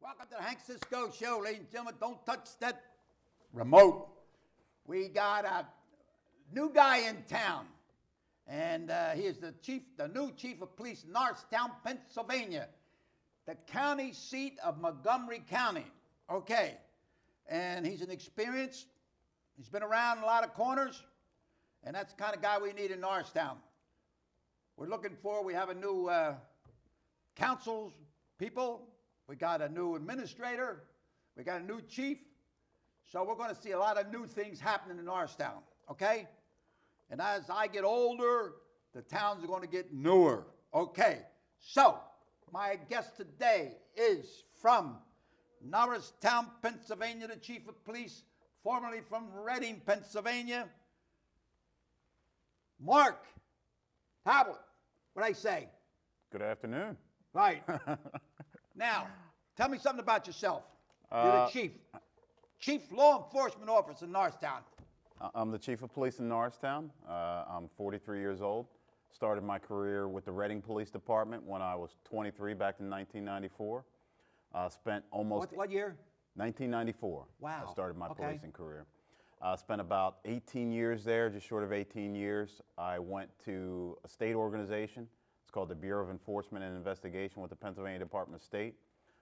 Welcome to the Hank Cisco Show, ladies and gentlemen. Don't touch that remote. We got a new guy in town, and he is the new chief of police in Norristown, Pennsylvania, the county seat of Montgomery County. Okay, and he's an experienced. He's been around a lot of corners, and that's the kind of guy we need in Norristown. We have a new council people. We got a new administrator. We got a new chief. So we're going to see a lot of new things happening in Norristown, okay? And as I get older, the towns are going to get newer, okay? So my guest today is from Norristown, Pennsylvania, the chief of police, formerly from Reading, Pennsylvania, Mark Talbot. What'd I say? Good afternoon. Right. Now, tell me something about yourself. You're the chief law enforcement officer in Norristown. I'm the chief of police in Norristown. I'm 43 years old. Started my career with the Reading Police Department when I was 23 back in 1994. Spent almost... What year? 1994. Wow. I started my policing career. Spent about 18 years there, just short of 18 years. I went to a state organization. It's called the Bureau of Enforcement and Investigation with the Pennsylvania Department of State.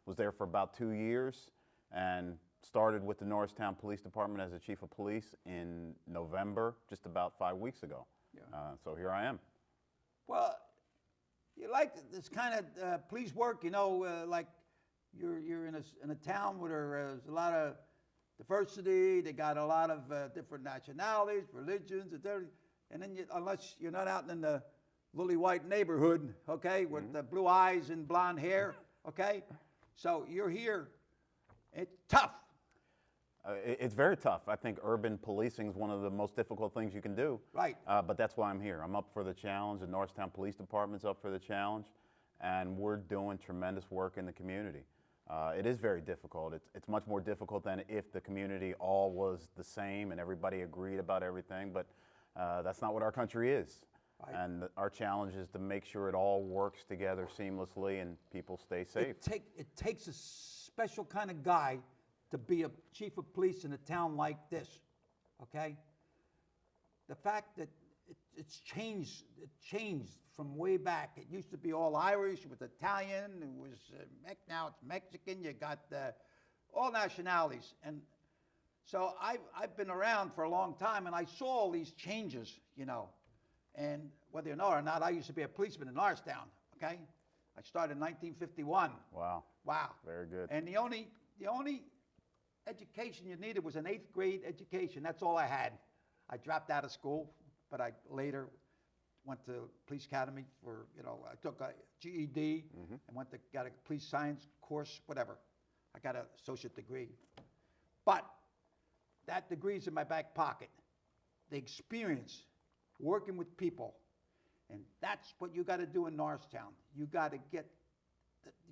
Was there for about 2 years and started with the Norristown Police Department as the chief of police in November, just about 5 weeks ago. Yeah. So here I am. Well, you like this kind of police work, like you're in a town where there's a lot of diversity. They got a lot of different nationalities, religions, and then unless you're not out in the lily white neighborhood, okay, with the blue eyes and blonde hair, okay? So you're here. It's tough. It's very tough. I think urban policing is one of the most difficult things you can do. Right. But that's why I'm here. I'm up for the challenge. The Norristown Police Department's up for the challenge, and we're doing tremendous work in the community. It is very difficult. It's much more difficult than if the community all was the same and everybody agreed about everything, but that's not what our country is. Right. And our challenge is to make sure it all works together seamlessly and people stay safe. It takes a special kind of guy to be a chief of police in a town like this, okay? The fact that it changed from way back. It used to be all Irish with Italian. It was now it's Mexican. You got all nationalities, and so I've been around for a long time, and I saw all these changes, And whether you know or not, I used to be a policeman in Norristown. Okay, I started in 1951. Wow. Wow. Very good. And the only education you needed was an 8th grade education. That's all I had. I dropped out of school, but I later went to police academy for, I took a GED and got a police science course, whatever. I got an associate degree. But that degree's in my back pocket. The experience working with people, and that's what you got to do in Norristown. You got to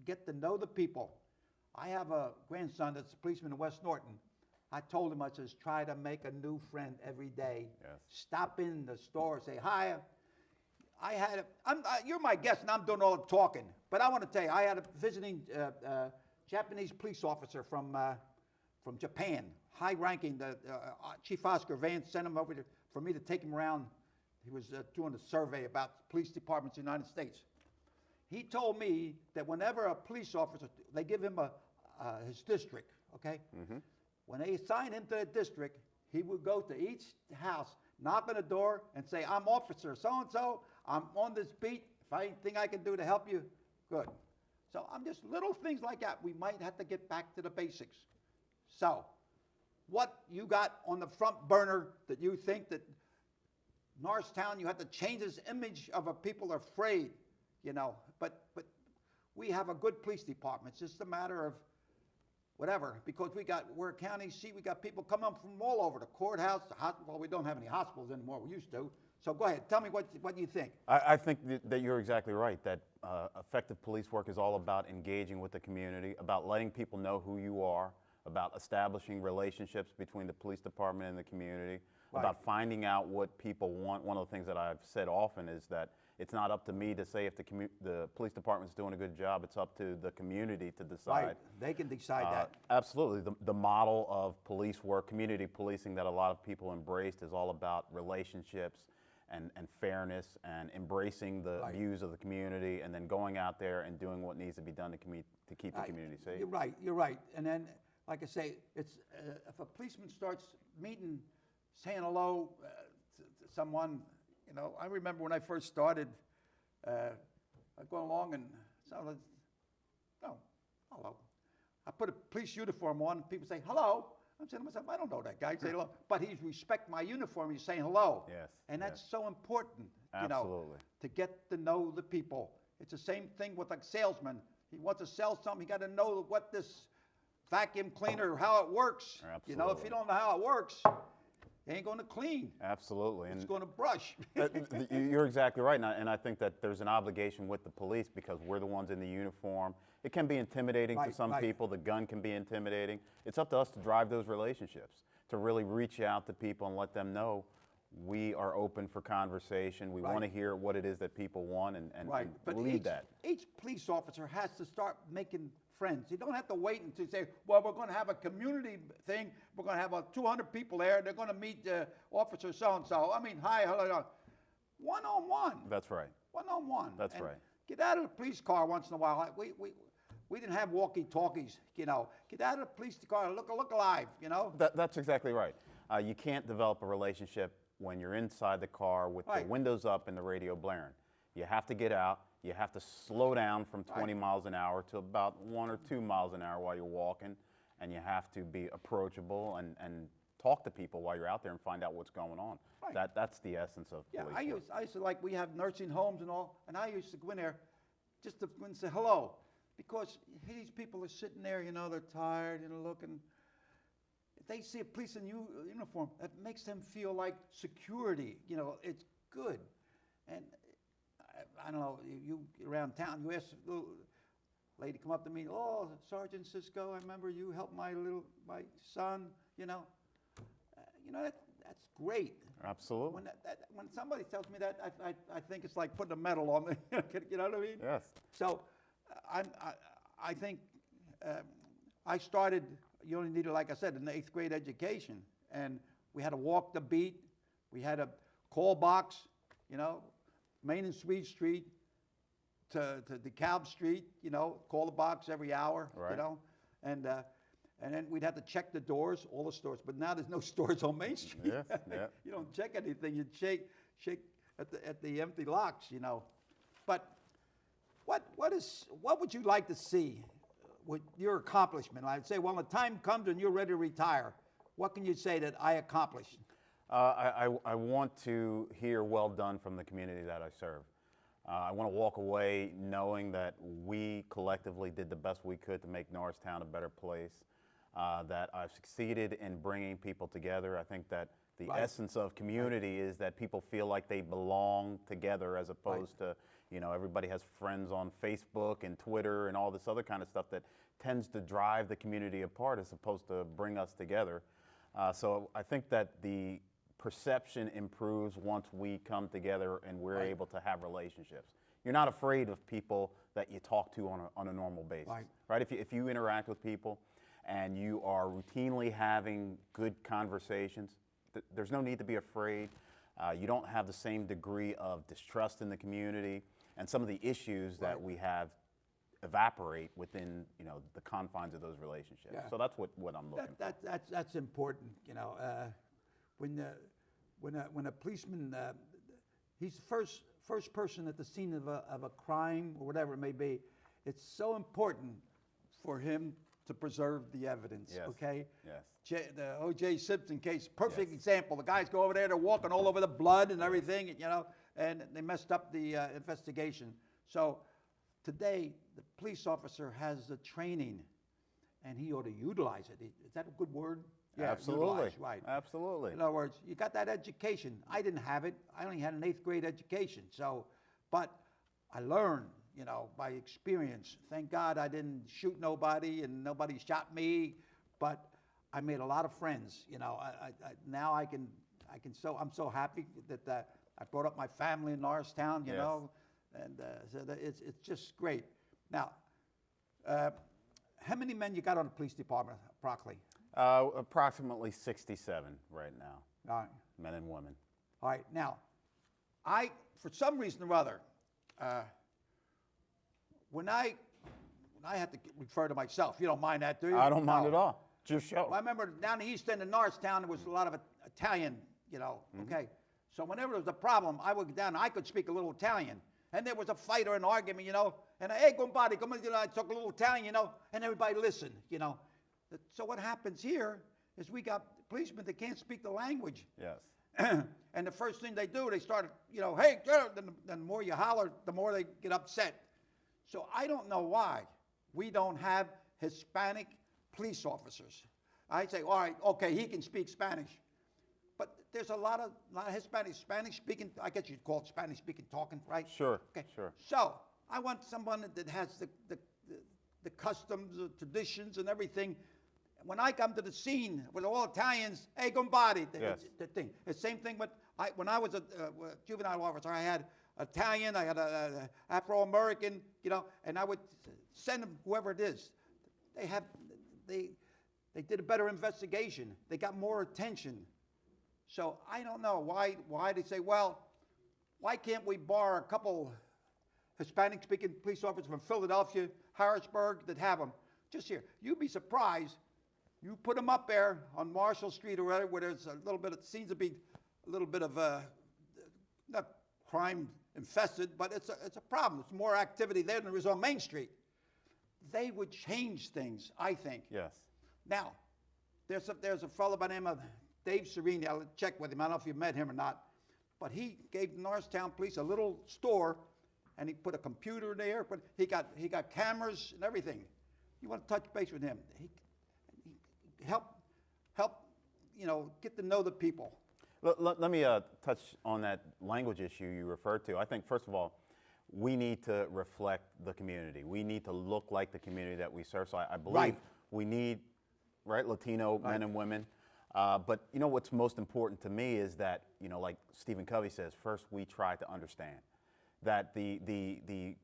get to know the people. I have a grandson that's a policeman in West Norton. I told him, I says, try to make a new friend every day. Yes. Stop in the store, say hi. You're my guest, and I'm doing all the talking. But I want to tell you, I had a visiting Japanese police officer from Japan, high-ranking. The Chief Oscar Vance sent him over for me to take him around. He was doing a survey about police departments in the United States. He told me that whenever a police officer, they give him his district, okay? When they assign him to a district, he would go to each house, knock on the door, and say, I'm officer so-and-so, I'm on this beat. If I think I can do to help you, good. So I'm just little things like that. We might have to get back to the basics. So what you got on the front burner that you think that Norristown, you have to change this image of a people are afraid, but we have a good police department. It's just a matter of whatever, because we're a county seat, we got people coming from all over, the courthouse, the hospital. Well, we don't have any hospitals anymore, we used to. So go ahead, tell me what you think. I think that you're exactly right, that effective police work is all about engaging with the community, about letting people know who you are, about establishing relationships between the police department and the community, about finding out what people want. One of the things that I've said often is that It's not up to me to say if the police department's doing a good job. It's up to the community to decide. Right, they can decide that. Absolutely. The model of police work, community policing that a lot of people embraced is all about relationships and fairness and embracing the views of the community and then going out there and doing what needs to be done to keep the community safe. You're right. And then, like I say, it's if a policeman starts meeting, saying hello to someone, you know, I remember when I first started, I'd go along and someone, no, hello. I put a police uniform on, people say, hello. I'm saying to myself, I don't know that guy. Say hello. But he's respect my uniform. He's saying hello. Yes. And that's so important, Absolutely. you know, to get to know the people. It's the same thing with a salesman. He wants to sell something. He got to know what this vacuum cleaner, how it works. Absolutely. You know, if you don't know how it works, you ain't going to clean. Absolutely. It's going to brush. You're exactly right. And I think that there's an obligation with the police because we're the ones in the uniform. It can be intimidating to some people. The gun can be intimidating. It's up to us to drive those relationships, to really reach out to people and let them know we are open for conversation. We want to hear what it is that people want and lead that. Each police officer has to start making friends. You don't have to wait until you say, well, we're going to have a community thing. We're going to have 200 people there. They're going to meet Officer so-and-so. I mean, hi, hello. One-on-one. That's right. One-on-one. That's right. Get out of the police car once in a while. We didn't have walkie-talkies, you know. Get out of the police car, look alive, you know. That's exactly right. You can't develop a relationship when you're inside the car with the windows up and the radio blaring. You have to get out. You have to slow down from 20 miles an hour to about 1 or 2 miles an hour while you're walking, and you have to be approachable and talk to people while you're out there and find out what's going on. Right. That's the essence of police work. I used to, like, we have nursing homes and all, and I used to go in there just to go and say hello, because these people are sitting there, you know, they're tired, you know, looking. If they see a police in uniform, that makes them feel like security, you know, it's good. And I don't know, you around town, you ask a little lady come up to me, oh, Sergeant Cisco, I remember you helped my son, you know. That's great. Absolutely. When somebody tells me that, I think it's like putting a medal on me. You know what I mean? Yes. So I think I started, you only needed, like I said, an 8th grade education. And we had to walk the beat. We had a call box, you know, Main and Sweet Street to DeKalb Street, you know, call the box every hour, you know. And then we'd have to check the doors, all the stores. But now there's no stores on Main Street. Yes, yeah. You don't check anything. You shake at the empty locks, you know. But what would you like to see with your accomplishment? I'd say, well, when the time comes and you're ready to retire, what can you say that I accomplished? I want to hear well done from the community that I serve. I want to walk away knowing that we collectively did the best we could to make Norristown a better place. That I've succeeded in bringing people together. I think that the essence of community is that people feel like they belong together as opposed to, you know, everybody has friends on Facebook and Twitter and all this other kind of stuff that tends to drive the community apart as opposed to bring us together. So I think that the perception improves once we come together and we're able to have relationships. You're not afraid of people that you talk to on a normal basis, right? If you interact with people and you are routinely having good conversations, there's no need to be afraid. You don't have the same degree of distrust in the community, and some of the issues that we have evaporate within, you know, the confines of those relationships. So that's what I'm looking for. That's important, you know. When a policeman, he's the first person at the scene of a crime or whatever it may be, it's so important for him to preserve the evidence, okay? Yes. The O.J. Simpson case, perfect example. The guys go over there, they're walking all over the blood and everything, you know, and they messed up the investigation. So today, the police officer has the training, and he ought to utilize it. Is that a good word? Yeah, absolutely. Utilize, right. Absolutely. In other words, you got that education. I didn't have it. I only had an 8th grade education. So, but I learned, you know, by experience. Thank God I didn't shoot nobody and nobody shot me, but I made a lot of friends. You know, now I'm so happy that I brought up my family in Norristown, you Yes. know, and so it's just great. Now, how many men you got on the police department, approximately? Approximately 67 right now, All right. men and women. All right. Now, for some reason or other, when I have to refer to myself, you don't mind that, do you? I don't mind No. at all. Just show. Well, I remember down the east end of Norristown, there was a lot of Italian, you know, okay? So whenever there was a problem, I would go down, I could speak a little Italian. And there was a fight or an argument, you know, and hey, compare, come on, you know, I talk a little Italian, you know, and everybody listened, you know. So what happens here is we got policemen that can't speak the language. Yes. And the first thing they do, they start, you know, hey, then the more you holler, the more they get upset. So I don't know why we don't have Hispanic police officers. I say, all right, okay, he can speak Spanish. But there's a lot of Spanish speaking, I guess you'd call it Spanish speaking talking, right? Sure. Okay. Sure. So I want someone that has the customs, the traditions, and everything. When I come to the scene with all Italians, hey, gombari, Yes. the thing. The same thing when I was a juvenile officer, I had Italian, I had a Afro-American, you know, and I would send them whoever it is. They did a better investigation. They got more attention. So I don't know why they say, well, why can't we bar a couple Hispanic-speaking police officers from Philadelphia, Harrisburg, that have them? Just here. You'd be surprised. You put them up there on Marshall Street or whatever, where there's a little bit, it seems to be a little bit of not crime infested, but it's a problem. It's more activity there than there is on Main Street. They would change things, I think. Yes. Now, there's a fellow by the name of Dave Serini. I'll check with him. I don't know if you've met him or not. But he gave the Norristown Police a little store, and he put a computer there. But he got cameras and everything. You want to touch base with him? He help you know, get to know the people. Let me touch on that language issue you referred to. I think, first of all, we need to reflect the community. We need to look like the community that we serve. So I believe Right. we need, right, Latino men and women. But you know what's most important to me is that, you know, like Stephen Covey says, first we try to understand that the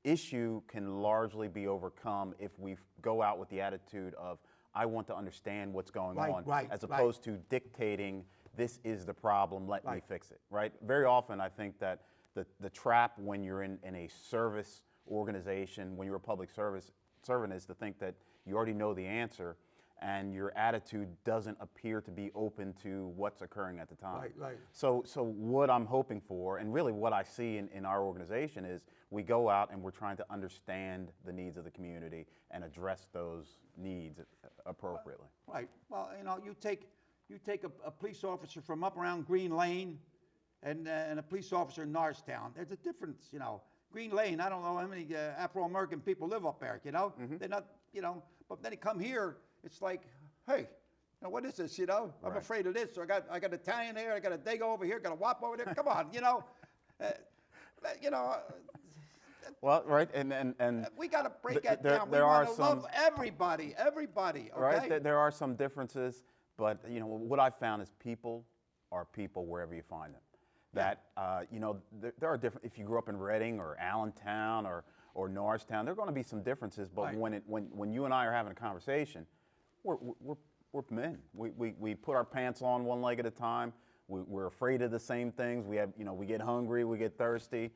issue can largely be overcome if we go out with the attitude of, I want to understand what's going on, as opposed to dictating, this is the problem, let me fix it, right? Very often I think that the trap when you're in a service organization, when you're a public servant, is to think that you already know the answer and your attitude doesn't appear to be open to what's occurring at the time. Right. So what I'm hoping for, and really what I see in our organization, is we go out and we're trying to understand the needs of the community and address those needs appropriately. Right. Well, you know, you take a police officer from up around Green Lane and a police officer in Norristown. There's a difference, you know. Green Lane, I don't know how many Afro-American people live up there, you know? They're not, you know, but then they come here, it's like, hey, you know, what is this, you know? I'm afraid of this. So I got Italian there, I got a Dago over here, got a Wop over there. Come on, you know? You know. Well, right, and we got to break that down. There we are want to some love everybody, okay? right. There are some differences, but you know what I've found is people are people wherever you find them. That you know there are different. If you grew up in Reading or Allentown or Norristown, there are going to be some differences. But when you and I are having a conversation, we're men. We put our pants on one leg at a time. We're afraid of the same things. We get hungry, we get thirsty.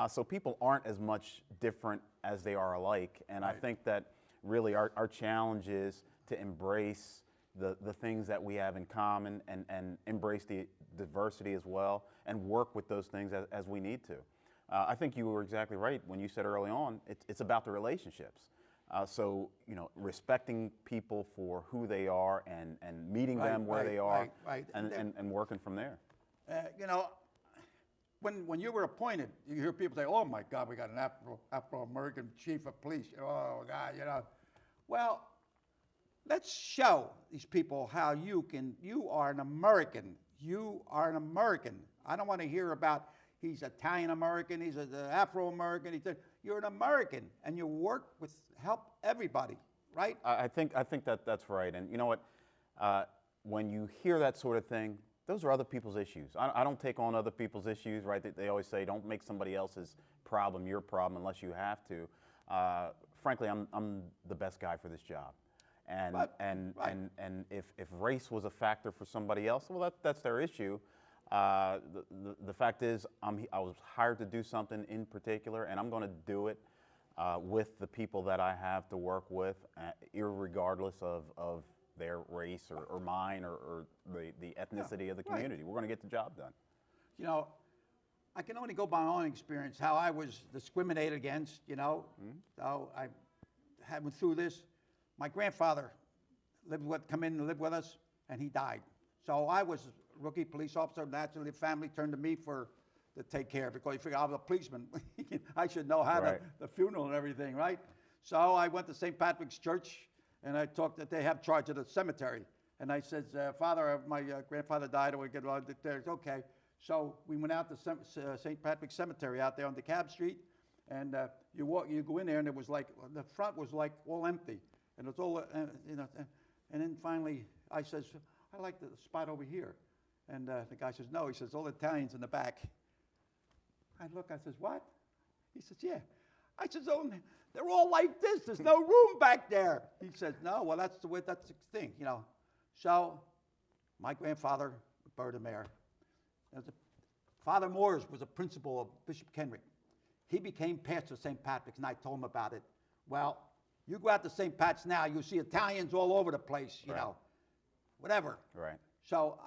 So people aren't as much different as they are alike. And I think that really our challenge is to embrace the things that we have in common and embrace the diversity as well and work with those things as we need to. I think you were exactly right when you said early on, it's about the relationships. So, you know, respecting people for who they are and meeting them where they are and working from there. You know, when you were appointed, you hear people say, oh my God, we got an Afro-American chief of police. Oh God, you know. Well, let's show these people how you are an American. You are an American. I don't want to hear about he's Italian-American, he's an Afro-American. You're an American, and you work with help everybody, right? I think that's right. And you know what? When you hear that sort of thing, those are other people's issues. I don't take on other people's issues, right? They always say, don't make somebody else's problem your problem unless you have to. Frankly, I'm the best guy for this job. And, Right, and, right. and if race was a factor for somebody else, well, that's their issue. The fact is, I was hired to do something in particular, and I'm going to do it with the people that I have to work with, irregardless of their race or mine or the ethnicity of the right. community. We're going to get the job done. You know, I can only go by my own experience, how I was discriminated against, you know. So I went through this. My grandfather come in and lived with us, and he died. So I was a rookie police officer. Naturally, the family turned to me to take care of it, because you figure I was a policeman. I should know how Right. the funeral and everything, right? So I went to St. Patrick's Church, and I talked that they have charge of the cemetery. And I said, Father, my grandfather died, and we get along there. Okay. So we went out to St. Patrick's Cemetery out there on DeKalb Street, and you go in there, and it was like, the front was like all empty. And it's all, you know, and then finally I says, I like the spot over here. And the guy says, no. He says, all Italians in the back. I look, I says, what? He says, yeah. I says, oh, they're all like this. There's no room back there. He says, no, well, that's the thing, you know. So my grandfather, Bert Mayor, Father Moores was a principal of Bishop Kenrick. He became pastor of St. Patrick's, and I told him about it. Well, you go out to St. Pat's now, you see Italians all over the place, you Right. know, whatever. Right. So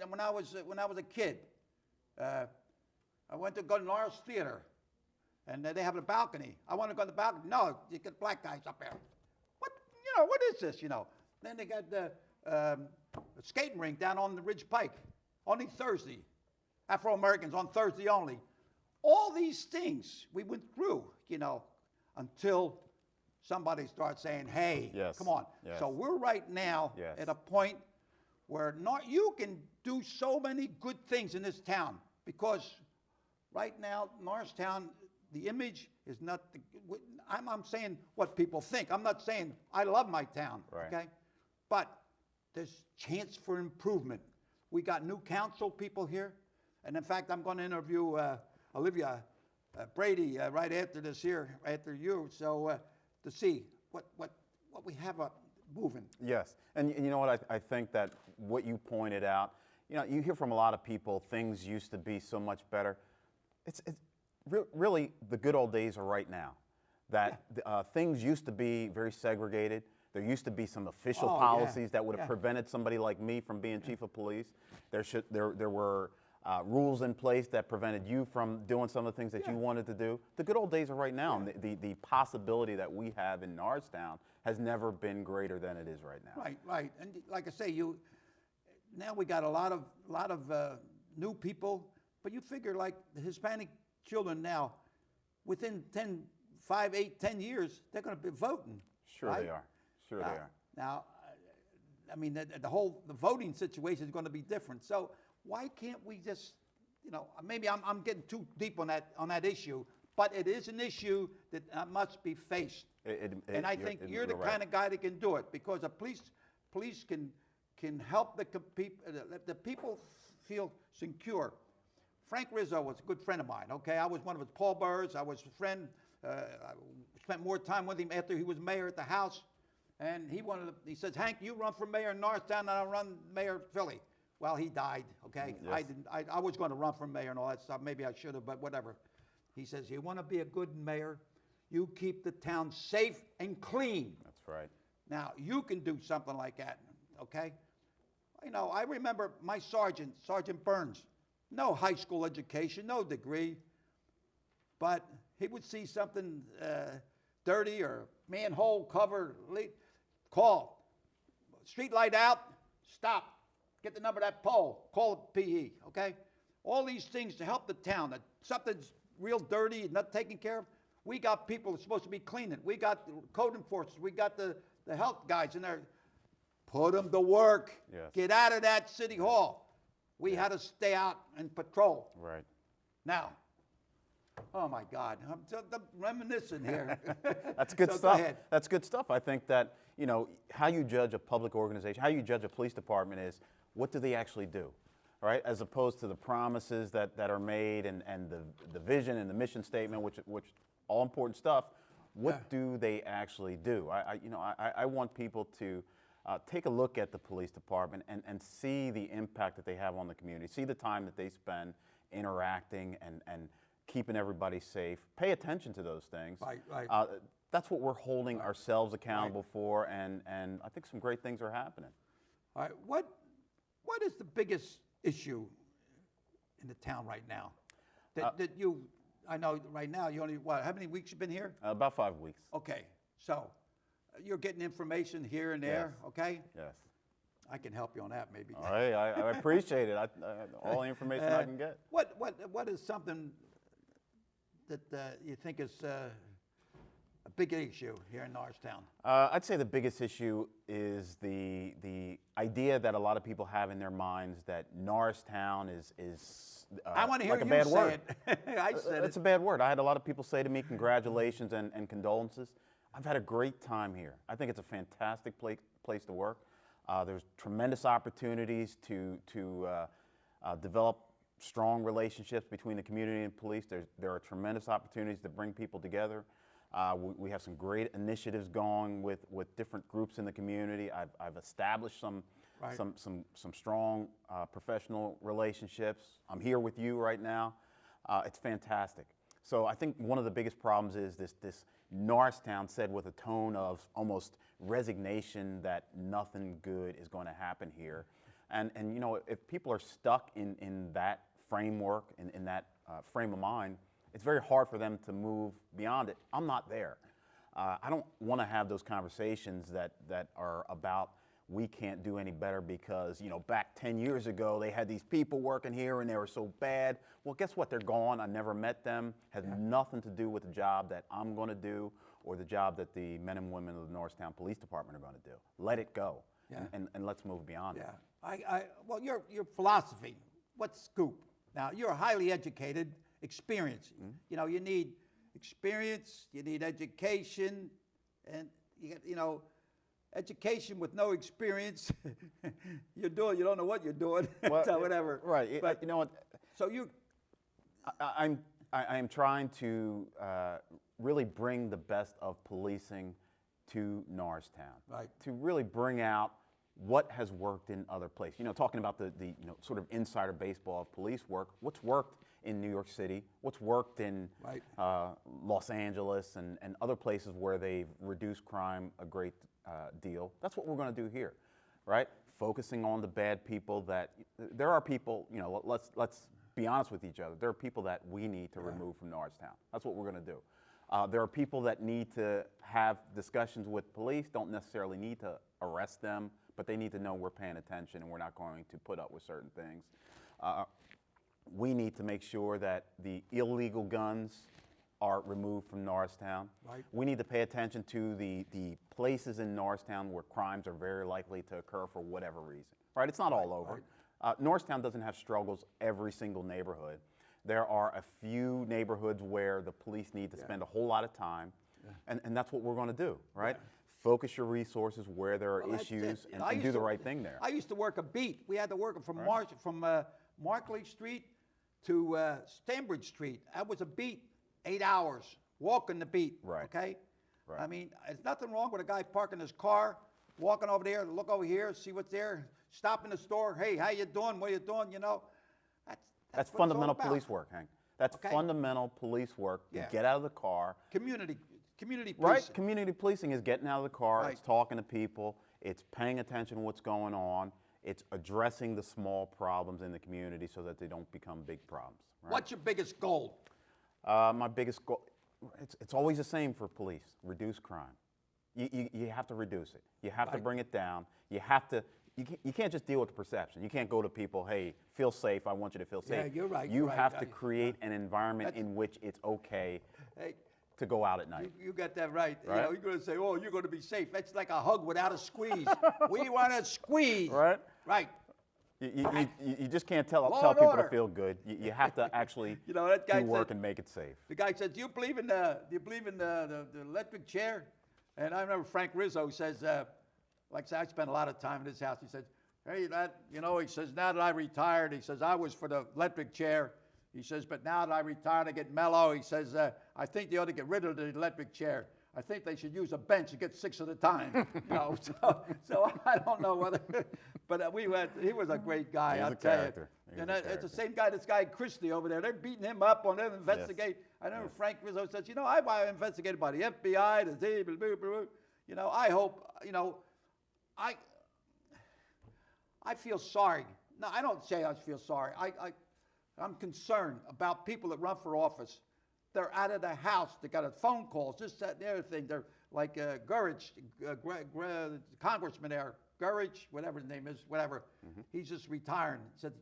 when I was a kid, I went to go to Norris Theater, and they have a balcony. I want to go to the balcony. No, you get black guys up there. What, you know, what is this, you know? Then they got the skating rink down on the Ridge Pike, only Thursday. Afro-Americans on Thursday only. All these things we went through, you know, until somebody starts saying, hey, Yes. come on. Yes. So we're right now Yes. at a point where you can do so many good things in this town, because right now, Norristown, the image is not, I'm saying what people think. I'm not saying I love my town, Right. okay? But there's chance for improvement. We got new council people here. And in fact, I'm going to interview Olivia Brady right after this here, after you, so to see what we have moving. Yes, and you know what, I think that what you pointed out, you know, you hear from a lot of people, things used to be so much better. It's really, the good old days are right now. That things used to be very segregated. There used to be some official policies that would have prevented somebody like me from being chief of police. There were rules in place that prevented you from doing some of the things that you wanted to do. The good old days are right now, and the possibility that we have in Norristown has never been greater than it is right now. Right. And like I say, now we got a lot of new people, but you figure like the Hispanic children now, within 5, 8, 10 years, they're going to be voting. Sure right? they are. Sure they are. Now, I mean, the voting situation is going to be different. So why can't we just, you know, maybe I'm getting too deep on that issue, but it is an issue that must be faced. And I think you're the kind of guy that can do it, because the police can help the people feel secure. Frank Rizzo was a good friend of mine. Okay, I was one of his pallbearers. I was a friend. I spent more time with him after he was mayor at the House, and he says, Hank, you run for mayor in Norristown, and I'll run mayor of Philly. Well, he died. Okay, Yes. I was going to run for mayor and all that stuff. Maybe I should have, but whatever. He says, you want to be a good mayor, you keep the town safe and clean. That's right. Now, you can do something like that, okay? You know, I remember my sergeant, Sergeant Burns, no high school education, no degree, but he would see something dirty or manhole cover, call, street light out, stop, get the number of that pole, call it PE, okay? All these things to help the town. That something's real dirty and not taken care of, we got people that's supposed to be cleaning. We got code enforcers. We got the health guys in there. Put them to work. Yes. Get out of that city hall. We had to stay out and patrol. Right. Now, oh my God, I'm just reminiscing here. That's good So go stuff. ahead. That's good stuff. I think that, you know, how you judge a public organization, how you judge a police department is, what do they actually do? right? As opposed to the promises that are made and the vision and the mission statement, which all important stuff. What do they actually do? I want people to take a look at the police department and see the impact that they have on the community, see the time that they spend interacting and keeping everybody safe. Pay attention to those things. Right. That's what we're holding ourselves accountable for, and I think some great things are happening. All right. What is the biggest issue in the town right now? That you, I know right now you only, how many weeks you've been here? About 5 weeks. Okay. So you're getting information here and there, Yes. okay? Yes. I can help you on that maybe. All right, I appreciate it. All the information I can get. What is something that you think is a big issue here in Norristown? I'd say the biggest issue is the idea that a lot of people have in their minds that Norristown is I want to hear like a you bad say word. it. I said It's a bad word. I had a lot of people say to me, congratulations and condolences. I've had a great time here. I think it's a fantastic place to work. There's tremendous opportunities to develop strong relationships between the community and police. There are tremendous opportunities to bring people together. We have some great initiatives going with different groups in the community. I've established some strong professional relationships. I'm here with you right now. It's fantastic. So I think one of the biggest problems is this Norristown said with a tone of almost resignation that nothing good is going to happen here. And you know, if people are stuck in that framework, in that frame of mind, it's very hard for them to move beyond it. I'm not there. I don't want to have those conversations that are about we can't do any better because, you know, back 10 years ago they had these people working here and they were so bad. Well, guess what? They're gone. I never met them. Has nothing to do with the job that I'm going to do or the job that the men and women of the Norristown Police Department are going to do. Let it go, and let's move beyond it. Well, your philosophy, what's scoop? Now, you're highly educated, experienced. Mm-hmm. You know, you need experience, you need education, and you know, education with no experience, you don't know what you're doing. Well, so whatever. Right. But, you know what? So you. I'm trying to really bring the best of policing to Norristown. Right. To really bring out what has worked in other places. You know, talking about the you know, sort of insider baseball of police work. What's worked in New York City? What's worked in Los Angeles and other places where they've reduced crime a great deal? That's what we're going to do here, right? Focusing on the bad people that there are people. You know, let's be honest with each other. There are people that we need to remove from Norristown. That's what we're going to do. There are people that need to have discussions with police, don't necessarily need to arrest them, but they need to know we're paying attention and we're not going to put up with certain things. We need to make sure that the illegal guns are removed from Norristown. Right. We need to pay attention to the places in Norristown where crimes are very likely to occur for whatever reason. Right? It's not all over. Norristown doesn't have struggles every single neighborhood. There are a few neighborhoods where the police need to spend a whole lot of time, and that's what we're going to do, right? Focus your resources where there are issues and do the right thing there. I used to work a beat. We had to work from Markley Street to Stanbridge Street. That was a beat, 8 hours, walking the beat, okay? Right. I mean, there's nothing wrong with a guy parking his car, walking over there, look over here, see what's there, stop in the store, hey, how you doing, what are you doing, you know? That's fundamental police work, Hank. That's fundamental police work. You get out of the car. Community policing. Right, community policing is getting out of the car, it's talking to people, it's paying attention to what's going on, it's addressing the small problems in the community so that they don't become big problems. Right? What's your biggest goal? My biggest goal, it's always the same for police, reduce crime. You have to reduce it. You have to bring it down. You have to. You can't just deal with the perception. You can't go to people, hey, feel safe, I want you to feel safe. Yeah, you're right. You have to create an environment in which it's okay to go out at night. You got that right. You know, you're going to say, oh, you're going to be safe. That's like a hug without a squeeze. We want to squeeze. Right? Right. You just can't tell people to feel good. You have to actually that guy do work and make it safe. The guy says, do you believe in the electric chair? And I remember Frank Rizzo says, like I said, I spent a lot of time in his house. He said, hey, he says, now that I retired, he says, I was for the electric chair. He says, but now that I retired, I get mellow. He says, I think they ought to get rid of the electric chair. I think they should use a bench and get 6 at a time. So I don't know whether, but he was a great guy, He's I'll a tell character. you. He's a It's the same guy, this guy Christie over there. They're beating him up on them investigate. I remember Frank Rizzo says, I was investigated by the FBI, the Z, blah, blah, blah, blah. I hope, I feel sorry. No, I don't say I feel sorry. I'm concerned about people that run for office. They're out of the house. They got a phone calls, this, that, and the other thing. They're like Gurridge, Congressman there, Gurridge, whatever his name is, whatever. He's just retiring. Said,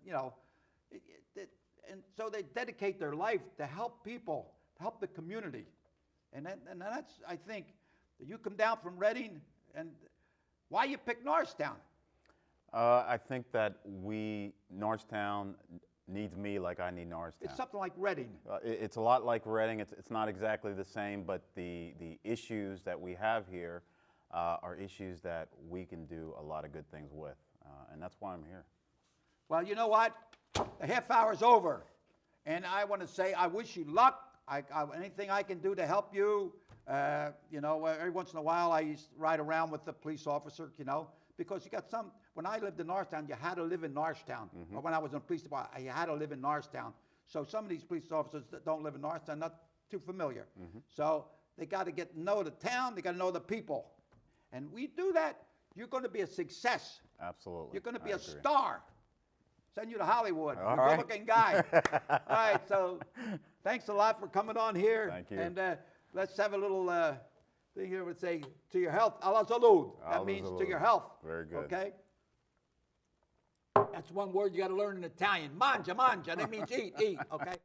and so they dedicate their life to help people, to help the community. And that's, I think, you come down from Reading, and why you pick Norristown? I think that Norristown needs me like I need Norristown. It's something like Reading. It's a lot like Reading. It's not exactly the same, but the issues that we have here are issues that we can do a lot of good things with, and that's why I'm here. Well, you know what? The half hour's over, and I want to say I wish you luck. Anything I can do to help you. Every once in a while I used to ride around with the police officer, because you got some. When I lived in Norristown, you had to live in Norristown. Or when I was in the police department, you had to live in Norristown. So some of these police officers that don't live in Norristown, not too familiar. So they got to get to know the town. They got to know the people. And we do that, you're going to be a success. Absolutely. You're going to be a star. Send you to Hollywood. All You're a right. good-looking guy. All right, so thanks a lot for coming on here. Thank you. And let's have a little thing here would say, to your health, alla salud. That Alla means to salud. your health. Very good. Okay? That's one word you got to learn in Italian. Mangia, mangia. That means eat, okay?